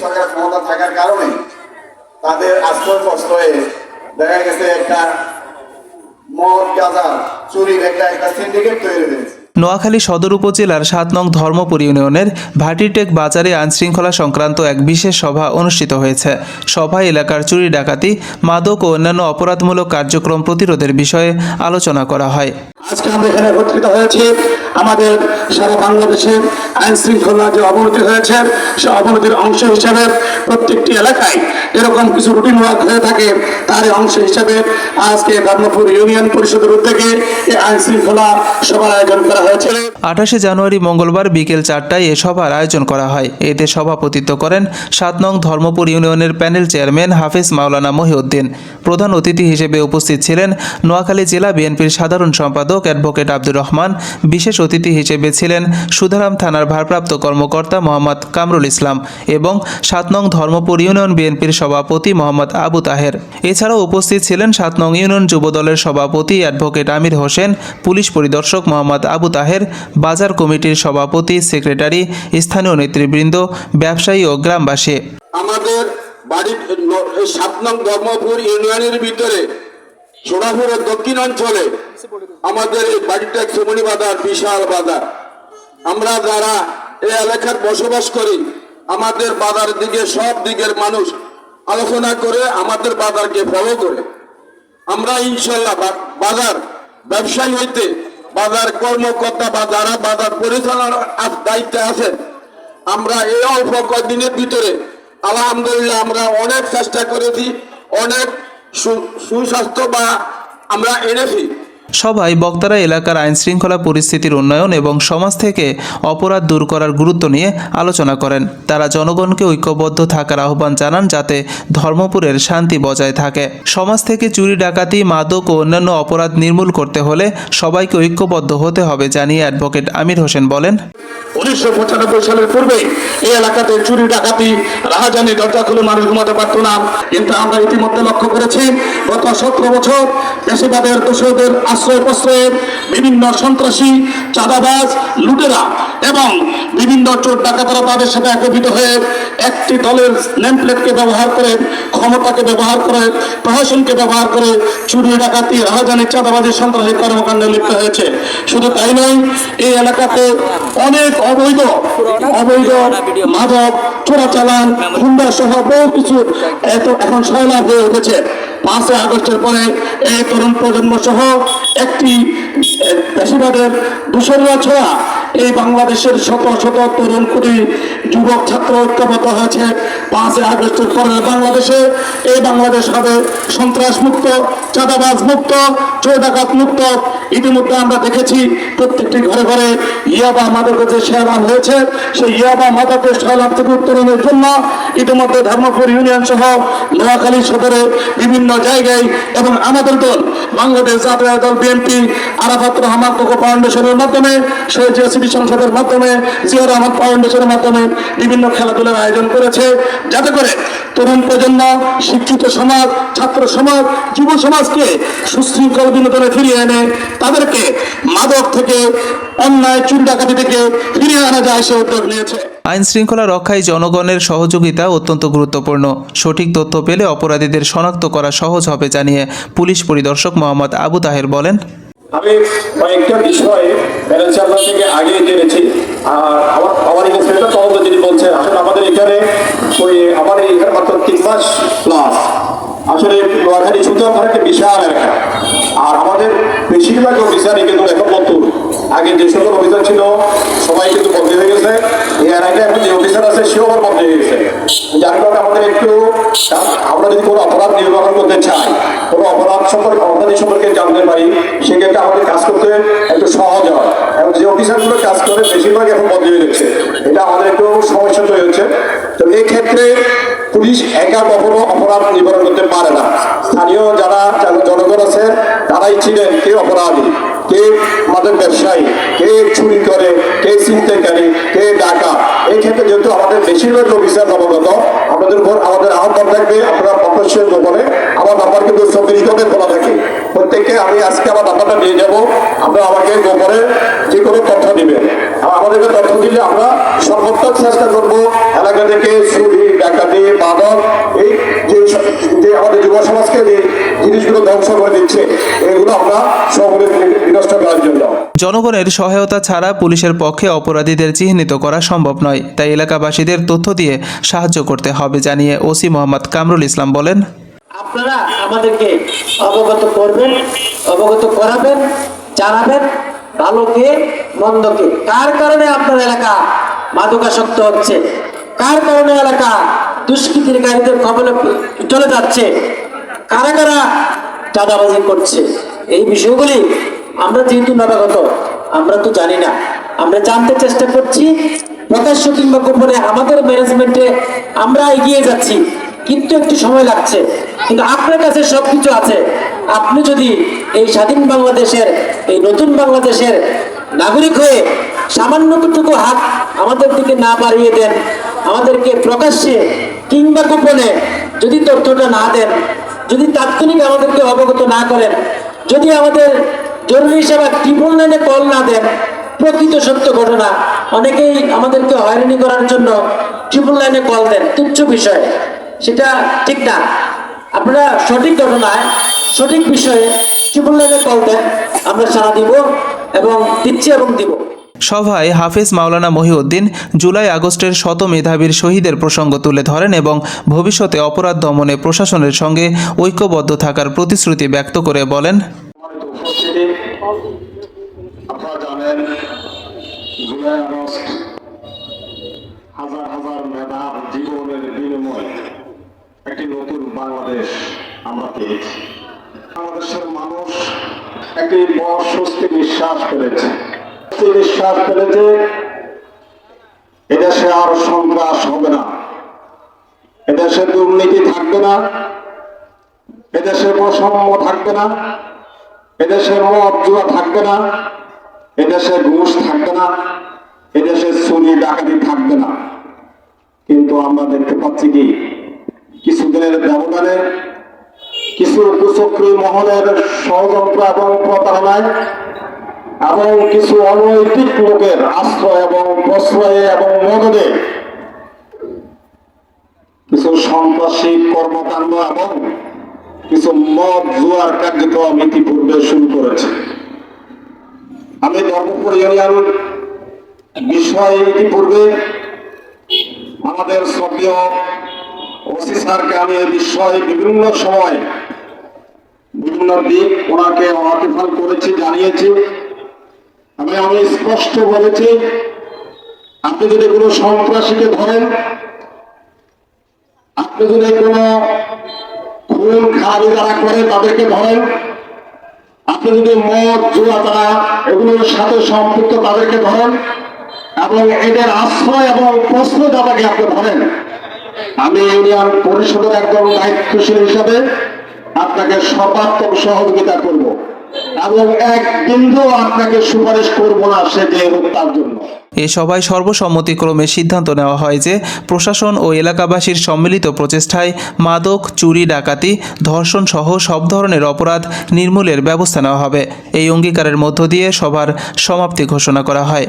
সরকার ক্ষমতা থাকার কারণে তাদের আশ্রয় প্রশ্রয়ে দেখা গেছে একটা মদ গাঁজা চুরির একটা সিন্ডিকেট তৈরি হয়েছে। নোয়াখালী সদর উপজেলার ৭ নং ধর্মপুর ইউনিয়নের ভাটিটেক বাজারে আইনশৃঙ্খলা সংক্রান্ত এক বিশেষ সভা অনুষ্ঠিত হয়েছে। সভায় এলাকার চুরি ডাকাতি, মাদক ও অন্যান্য অপরাধমূলক কার্যক্রম প্রতিরোধের বিষয়ে আলোচনা করা হয়। আজকে আমরা এখানে একত্রিত হয়েছি আমাদের সারা বাংলাদেশের আইন শৃঙ্খলা যে অবনতি হয়েছে সে অবনতির অংশ হিসাবে প্রত্যেকটি এলাকায় এরকম কিছু রুটিন ওয়ার্ক হয়ে থাকে, তার অংশ হিসাবে আজকে ধর্মপুর ইউনিয়ন পরিষদের উদ্যোগে এই আইন শৃঙ্খলা সভার আয়োজন করা হয়েছে। ২৮শে জানুয়ারি মঙ্গলবার বিকেল ৪টায় এ সভার আয়োজন করা হয়। এতে সভাপতিত্ব করেন ৭ নং ধর্মপুর ইউনিয়নের প্যানেল চেয়ারম্যান হাফেজ মাওলানা মহিউদ্দিন। প্রধান অতিথি হিসেবে উপস্থিত ছিলেন নোয়াখালী জেলা বিএনপির সাধারণ সম্পাদক অ্যাডভোকেট আব্দুর রহমান। বিশেষ অতিথি হিসেবে ছিলেন সুধারাম থানার ভারপ্রাপ্ত কর্মকর্তা মোহাম্মদ কামরুল ইসলাম এবং ৭ নং ধর্মপুর ইউনিয়ন বিএনপির সভাপতি মোহাম্মদ আবু তাহের। এছাড়াও উপস্থিত ছিলেন ৭ নং ইউনিয়ন যুবদলের সভাপতি অ্যাডভোকেট আমির হোসেন, পুলিশ পরিদর্শক মোহাম্মদ আবু তাহের, বাজার কমিটির সভাপতি, সেক্রেটারি, স্থানীয় নেতৃবৃন্দ, ব্যবসায়ী ও গ্রামবাসী। আমাদের বাড়ির ৭ নং ধর্মপুর ইউনিয়নের ভিতরে সোনাপুরের দক্ষিণ অঞ্চলে আমাদের এই বাড়িটা চুমনি বাজার, বিশাল বাজার। আমরা যারা এই এলাকার বসবাস করি আমাদের বাজার দিকে সব দিকের মানুষ আলোচনা করে আমাদের বাজারকে ফলো করে আমরা ইনশাল্লাহ বাজার ব্যবসায়ী হইতে বাজার কর্মকর্তা বা যারা বাজার পরিচালনার দায়িত্বে আছেন, আমরা এই অল্প কয়েকদিনের ভিতরে আলহামদুলিল্লাহ আমরা অনেক চেষ্টা করেছি, অনেক সুস্বাস্থ্য বা আমরা এনেছি। সভায় বক্তারা এলাকার আইনশৃঙ্খলা পরিস্থিতির উন্নয়ন এবং সমাজ থেকে অপরাধ দূর করার গুরুত্ব নিয়ে আলোচনা করেন। তারা জনগণকে ঐক্যবদ্ধ থাকার আহ্বান জানান যাতে ধর্মপুরের শান্তি বজায় থাকে। সমাজ থেকে চুরি ডাকাতি, মাদক ও অন্যান্য অপরাধ নির্মূল করতে হলে সবাইকে ঐক্যবদ্ধ হতে হবে জানিয়ে অ্যাডভোকেট আমির হোসেন বলেন, 1995 সালের পূর্বে এই এলাকাতে চুরি ডাকাতি, রাহাজানি, দরজা খুলে মানুষ ঘুমাতে পারত না, কিন্তু আমরা ইতিমধ্যে লক্ষ্য করেছি গত 17 বছর পেশিবাদের দোষরদের আশ্রয় প্রশ্রয়ে বিভিন্ন সন্ত্রাসী, চাঁদাবাজ, লুটেরা এবং বিভিন্ন চোর ডাকাতরা তাদের সাথে একত্রিত হয়ে একটি দলের নেমপ্লেটকে ব্যবহার করে, ক্ষমতাকে ব্যবহার করে, প্রশাসনকে ব্যবহার করে চুরি ডাকাতি, রাহাজানি, চাঁদাবাজি, সন্ত্রাসী কর্মকাণ্ডে লিপ্ত হয়েছে। শুধু তাই নয়, এই এলাকাতে অনেক অবৈধ মাদক, চোরাচালান, হুন্ডা সহ বহু কিছু এখন সয়লাভ হয়ে উঠেছে। 5 আগস্টের পরে এই তরুণ প্রজন্ম সহ একটি পেশিবাদের দূষণরা ছোঁয়া এই বাংলাদেশের শত শত তরুণ কোটি যুবক ছাত্র ঐক্যবদ্ধ হয়েছে। 5 আগস্টের পরে বাংলাদেশে এই বাংলাদেশ হবে সন্ত্রাস মুক্ত, চাঁদাবাজ মুক্ত, চোর ডাকাত মুক্ত। ইতিমধ্যে আমরা দেখেছি প্রত্যেকটি ঘরে ঘরে ইয়াবা মাদকের যে সয়লাভ হয়েছে, সেই ইয়াবা মাদকের সয়লাভ থেকে উত্তরণের জন্য ইতিমধ্যে ধর্মপুর ইউনিয়ন সহ নোয়াখালী সদরে বিভিন্ন জায়গায় এবং আমাদের দল বাংলাদেশ জাতীয় দল বিএনপি আরাফাত রহমান কোকো ফাউন্ডেশনের মাধ্যমে, শহীদ সিটি সংসদের মাধ্যমে, জিয়া রহমান ফাউন্ডেশনের মাধ্যমে বিভিন্ন খেলাধুলার আয়োজন করেছে, যাতে করে তরুণ প্রজন্ম, শিক্ষিত সমাজ, ছাত্র সমাজ, যুব সমাজকে সুশৃঙ্খল বিনোদনে ফিরিয়ে এনে তাদেরকে মাদক থেকে, অন্যায় চুরি ডাকাতি থেকে ফিরিয়ে আনা যায় সে উদ্যোগ নিয়েছে। আইন শৃঙ্খলা রক্ষায় জনগণের সহযোগিতা অত্যন্ত গুরুত্বপূর্ণ। সঠিক তথ্য পেলে অপরাধীদের শনাক্ত করা সহজ হবে জানিয়ে পুলিশ পরিদর্শক মোহাম্মদ আবু তাহের বলেন, আমি কয়েকটা বিষয়ে আপনার থেকে আগে জেনেছি। আর আমার ইনস্পেক্টর তদন্ত যিনি বলছেন, আসলে আমাদের এখানে মাত্র 3 মাস প্লাস আসলে নোয়াখালী শুধু আমার একটা বিশাল এলাকা। আর আমাদের বেশিরভাগ অফিসারই কিন্তু এখন নতুন। আগে যে সকল অফিসার ছিল সবাই কিন্তু বদলে হয়ে গেছে। এই এলাকায় এখন যে অফিসার আছে সেও আবার বদলে হয়ে গেছে। যার কারণে আমাদের একটু, আমরা যদি কোনো অপরাধ নির্বাহন করতে চাই, কোনো অপরাধী সম্পর্কে জানতে পারি, সেক্ষেত্রে আমাদের কাজ করতে একটু সহজ হয়। এবং যে অফিসারগুলো কাজ করে বেশিরভাগ এখন বদলে হয়ে যাচ্ছে, এটা আমাদের একটু সমস্যা তৈরি হচ্ছে। তো এই ক্ষেত্রে পুলিশ একা কখনো অপরাধ নিবারণ করতে পারে না। স্থানীয় যারা জনগণ আছে তারাই ছিলেন কে অপরাধী, কে মাদক ব্যবসায়ী, কে চুরি করে, কে ছিনতাইকারী, কে ডাকাত। এই ক্ষেত্রে যেহেতু আমাদের বেশিরভাগ অফিসার নবাগত, আমাদের উপর আমাদের আহ্বান থাকবে, আপনারা প্রকাশ্যের গোপনে আমার নাম্বার কিন্তু 24 ঘন্টায় খোলা থাকে। প্রত্যেককে আমি আজকে আমার নাম্বারটা নিয়ে যাবো, আপনারা আমাকে গোপনে যে কোনো তথ্য দিবেন। আমাদেরকে তথ্য দিলে আমরা সর্বোত্তম চেষ্টা করবো এলাকা থেকে চুরি ধ্বংস করে দিচ্ছে, এগুলো আমরা সকলে বিনষ্ট করার জন্য। জনগণের সহায়তা ছাড়া পুলিশের পক্ষে অপরাধীদের চিহ্নিত করা সম্ভব নয়, তাই এলাকাবাসীদের তথ্য দিয়ে সাহায্য করতে হবে জানিয়ে ওসি মোহাম্মদ কামরুল ইসলাম বলেন, আপনারা আমাদেরকে অবগত করবেন, অবগত করাবেন, জানাবেন ভালোকে মন্দকে। কার কারণে আপনার এলাকা মাদকাসক্ত হচ্ছে, কার কারণে এলাকা দুষ্কৃতিকারীদের কবলে চলে যাচ্ছে, কারা কারা চাঁদাবাজি করছে, এই বিষয়গুলি আমরা যেহেতু নবাগত, আমরা তো জানি না, আমরা জানতে চেষ্টা করছি। প্রকাশ্য কিংবা গোপনে আমাদের ম্যানেজমেন্টে আমরা এগিয়ে যাচ্ছি, কিন্তু একটু সময় লাগছে। কিন্তু আপনার কাছে সবকিছু আছে। আপনি যদি এই স্বাধীন বাংলাদেশের, এই নতুন বাংলাদেশের নাগরিক হয়ে সামান্যটুকু হাত আমাদের দিকে না বাড়িয়ে দেন, আমাদেরকে প্রকাশ্যে কিংবা গোপনে যদি তথ্যটা না দেন, যদি তাৎক্ষণিক আমাদেরকে অবগত না করেন, যদি আমাদের জরুরি সেবা 999 কল না দেন, প্রকৃত সত্য ঘটনা, অনেকেই আমাদেরকে হয়রানি করার জন্য 999 কল দেন, তুচ্ছ বিষয়, সেটা ঠিক না। আপনারা সঠিক ঘটনায়, সঠিক বিষয়ে 999 কল দেন, আমরা সাড়া দিব এবং দিচ্ছি এবং দিব। সভায় হাফেজ মাওলানা মহিউদ্দিন জুলাই আগস্টের শত মেধাবীর শহীদের প্রসঙ্গ তুলে ধরেন এবং ভবিষ্যতে অপরাধ দমনে প্রশাসনের সঙ্গে ঐক্যবদ্ধ থাকার প্রতিশ্রুতি ব্যক্ত করে বলেন, আপনারা জানেন জুলাই আগস্ট হাজার হাজার মেধার জীবনের বিনিময়ে একটি নতুন বাংলাদেশ আমরা পেয়েছি। বাংলাদেশের মানুষ একটি বড় স্বস্তি নিঃশ্বাস ফেলেছে, এদেশে আর সন্ত্রাস হবে না, এদেশে দুর্নীতি থাকবে না, এদেশে বৈষম্য থাকবে না, এদেশে মদ জুয়া থাকবে না, এদেশে ঘুষ থাকবে না, এদেশে চুরি ডাকাতি থাকবে না। কিন্তু আমরা দেখতে পাচ্ছি কি কিছুদিনের ব্যবধানে কিছু কুচক্রী মহলের ষড়যন্ত্র এবং প্রতারণায় এবং কিছু অনৈতিক লোকের আশ্রয় এবং প্রশ্রয়ে এবং মদদে কিছু সন্ত্রাসী কর্মকাণ্ড এবং কিছু মদ জুয়ার কার্যক্রম ইতিপূর্বে শুরু করেছে। আমি ধর্মপুর ইউনিয়ন বিষয়ে ইতিপূর্বে আমাদের শ্রদ্ধেয় ওসি স্যারকে আমি এই বিষয়ে বিভিন্ন সময় বিভিন্ন দিক ওনাকে ওয়াকিফাল করেছি, জানিয়েছি। আমি স্পষ্ট বলেছি, আপনি যদি কোনো সন্ত্রাসীকে ধরেন, আপনি যদি কোনো খুন খারাপি যারা করে তাদেরকে ধরেন, আপনি যদি মদ জুয়া তারা এগুলোর সাথে সম্পৃক্ত তাদেরকে ধরেন এবং এদের আশ্রয় এবং প্রশ্রয়দাতাকে আপনি ধরেন, আমি ইউনিয়ন পরিষদের একদম দায়িত্বশীল হিসাবে আপনাকে সর্বাত্মক সহযোগিতা করব এবং এক বিন্দু আপনাকে সুপারিশ করব না সে যে হত্যার জন্য। এ সভায় সর্বসম্মতিক্রমে সিদ্ধান্ত নেওয়া হয় যে প্রশাসন ও এলাকাবাসীর সম্মিলিত প্রচেষ্টায় মাদক, চুরি, ডাকাতি, ধর্ষণ সহ সব ধরনের অপরাধ নির্মূলের ব্যবস্থা নেওয়া হবে। এই অঙ্গীকারের মধ্য দিয়ে সভার সমাপ্তি ঘোষণা করা হয়।